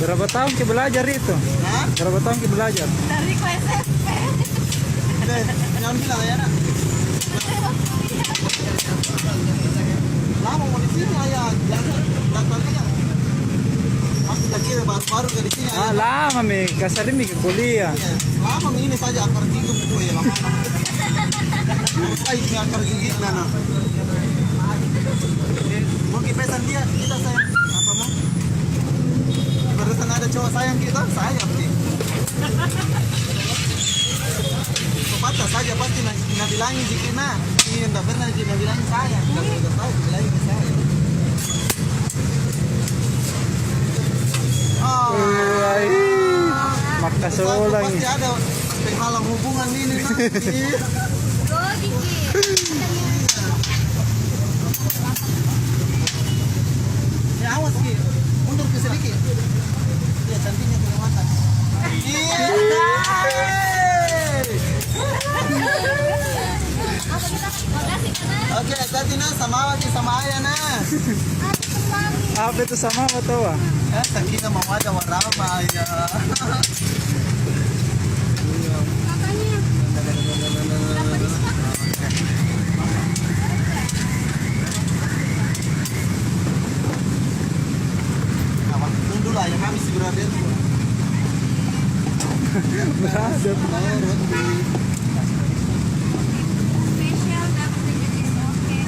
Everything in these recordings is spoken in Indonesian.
Berapa tahun kita belajar itu? Hah? Berapa tahun kita belajar? Dari ku SMP. Jangan bilang ya nak. Lama mau di sini ayah, jangan datangnya. Aku tak kira baru ke di sini. Ah, lama mi, kasari mi ke kuliah. Iya, lama ini saja akar gigi bu ya lama. Ay, ini akar gigi nana. Mau kipesan dia, kita sayang. Apa mau? Barusan ada cowok sayang kita, saya sih. Patah saja pasti nak bilangin jikina. Ini enggak pernah jikina bilangin saya. Enggak sudah tahu bilangin ke saya. Makasulang. Pasti ada penghalang hubungan ini nanti. Go dikit. Ya awas Ki, mundur ke sedikit. Ya cantiknya punya mata. Makasih karena Oke, tadi na sama lagi sama ayah na. Apa itu sama apa tahu? Ya, sakina mawadah warahmah ya. katanya berapa diskon? Awas dulu lah ya kami sih berada. Berada. Spesial dapat jadi oke.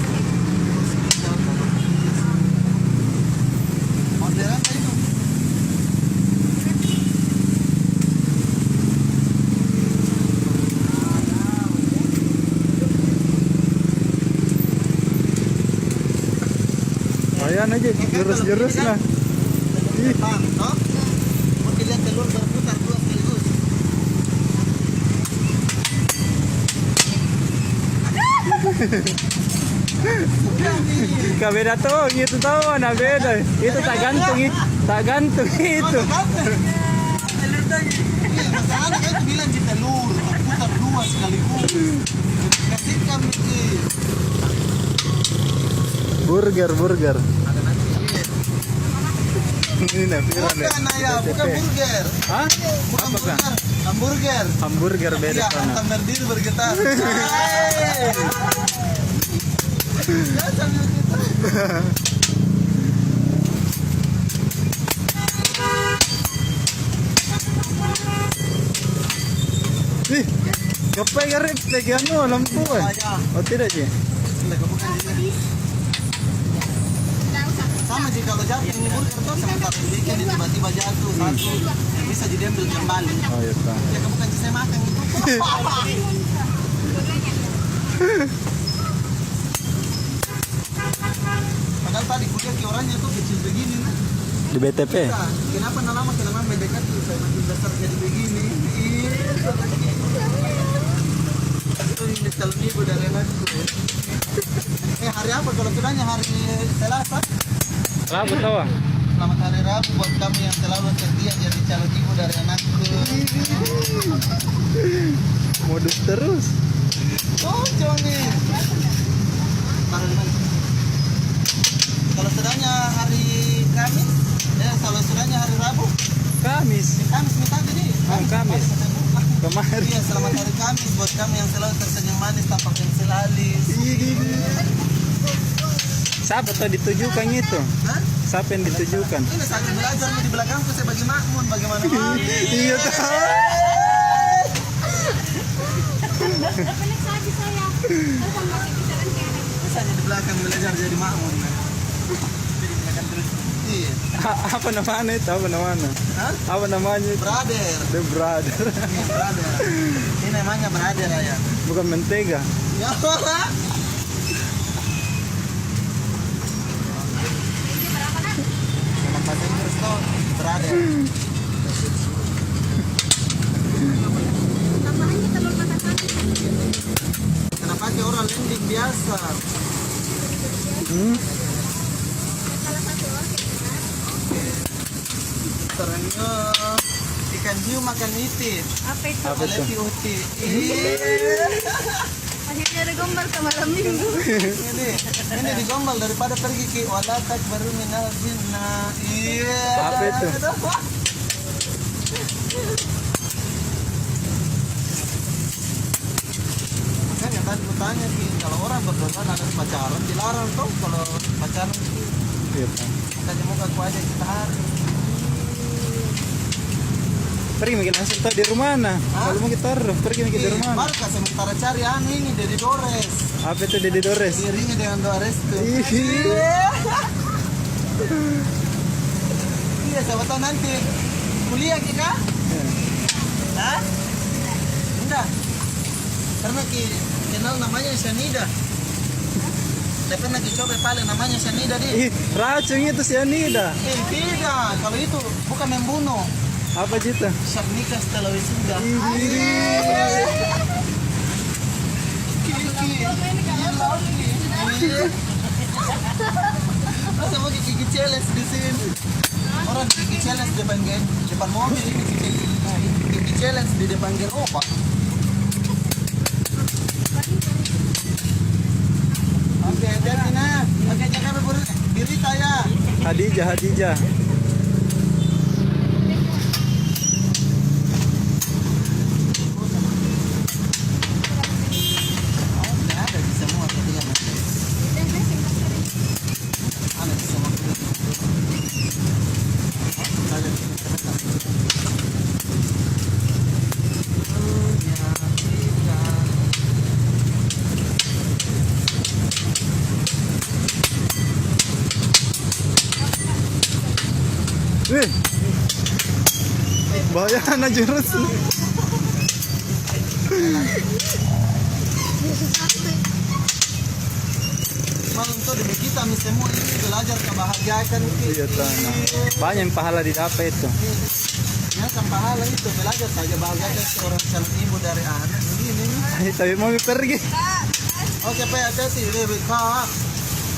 Orderan tadi tuh. Ayan aja, jurus-jurus lah. Bang, toh? Mau dilihat telur berputar dua sekaligus. Beda tuh, gitu tahu mana beda. Itu tak gantung itu, tak gantung itu. Telur tadi. Iya, masalahnya kan itu bilang di telur berputar dua sekaligus. Kasihkan ini. Burger. Ada nanti. Ini nah, viral ya. Bukan ayah, bukan burger. Hah? Bukan Apa kan? burger, hamburger. Hamburger beda Iya, sana. hantam berdiri bergetar. Hai. Ya, sambil kita. Ih, gapai garip pegang lampu eh. Ayah, Oh tidak sih. sudah bukan ini. Enggak usah. Sama sih kalau jatuh ini burger tuh sementara bikin ini tiba-tiba jatuh satu bisa diambil kembali. Oh iya tak. Ya kamu kan saya makan itu. Padahal tadi kuliah ke orangnya tuh kecil begini. Nah. Di BTP. Nah, kenapa lama mendekat tuh saya makin besar jadi begini. Itu ini calon ibu dari anakku. Hari apa kalau sudahnya hari Selasa? Rabu tahu ah? Selamat hari Rabu buat kamu yang selalu setia jadi calon ibu dari anakku. Modus terus. Oh, Jongi. Taruh di mana? Kalau sudahnya hari Kamis, kalau sudahnya hari Rabu, Kamis. Kamis minta jadi. Oh, Kamis. Kemarin. Iya, selamat hari Kamis buat kamu yang selalu tersenyum manis tanpa pensil alis. Siapa tuh ditujukan itu? Hah? Siapa yang ditujukan? Ini saja belajar di belakangku saya bagi makmun bagaimana? Iya tahu. Pelik saja saya. Terus masih bicara kayak Bisa di belakang belajar jadi makmun. Jadi belakang terus. Iya. Apa namanya itu? Apa namanya? Hah? Apa namanya itu? Brother. The Brother. Iya, brother. Ini namanya brother ya. Bukan mentega. Ya. Memang bahasa Inggris tuh brother. tambahannya telur mata sapi. Kenapa pakai orang landing biasa. Hmm. Terangnya ikan hiu makan itit. Apa itu? Apa itu? Alepi uti. Akhirnya ada gombal ke malam minggu. Ini digombal daripada pergi ke walatak baru minal jinna. Iya. Apa itu? Makanya tadi gue tanya Ki, kalau orang berdosa ada pacaran dilarang tuh kalau pacaran itu Iya, Pak. makanya muka ku aja kita hari. Pergi mikir langsung tahu di rumah mana? Kalau mau kita taruh, pergi mikir di rumah mana? Baru kasih sementara cari ini dari Dores. Apa itu Dede Dores? Dirinya dengan Dores tuh. Iya. Iya, siapa tahu nanti kuliah kita. Hah? Enggak. Karena kenal namanya Syanida. Saya pernah dicoba paling namanya Syanida dia. Ih, racun itu cyanida. Tidak, kalau itu bukan membunuh. Apa gitu? Syak nikah setelah wisuda. Masa mau gigi challenge di sini? Orang gigi challenge depan mobil ini gigi challenge di depan Geropa. Oke, hati-hati nah. Oke, jangan berita ya. Hadijah. Ada di semua tadi yang ada di semua. Ada di semua. Bahaya na jurus. Malam tuh di kita semua ini belajar kebahagiaan Iya, tanah. Banyak yang pahala didapat itu. Ya kan pahala itu belajar saja bahagiakan seorang calon ibu dari anak ini. Ay, tapi mau pergi. Oke, Pak, hati-hati Rebecca.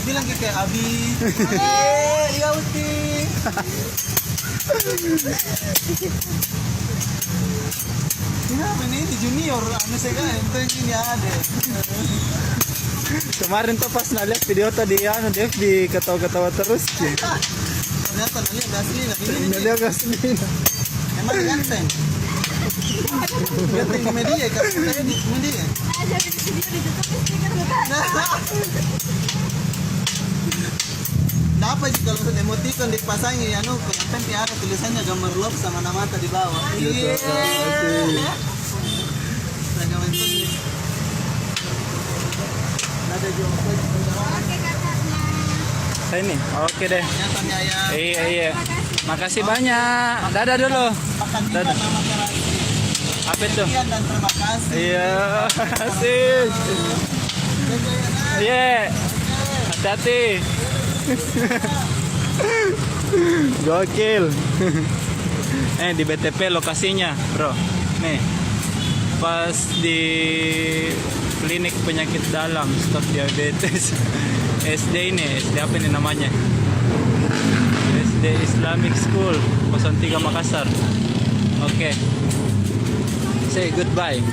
Bilang ke Abi. Iya Uti. Kenapa ini junior? Anu saya kan itu ini ada. Kemarin tuh pas nalihat video tadi Dev di ketawa-ketawa terus. Ternyata lihat asli nah ini. Nalihat asli. Emang ganteng. Ganteng di media kan saya di media. Ada di video ditutup stiker Nah, apa sih kalau emoticon dipasangin ya yang penting ada tulisannya gambar love sama nama mata di bawah. Iya. Jangan penting. Ada juga. Oke kakaknya. Saya ini. Oke deh. Nyatanya ya. Iya. Makasih banyak. Dadah dulu. Makan kita Dadah. nama terasi. Apa itu? Sekian dan terima kasih. Iya. Asik. Iya. Hati-hati. Gokil. Di BTP lokasinya, bro. Nih, pas di klinik penyakit dalam stop diabetes. SD ini, SD apa ini namanya? SD Islamic School 03 Makassar. Oke. Say goodbye.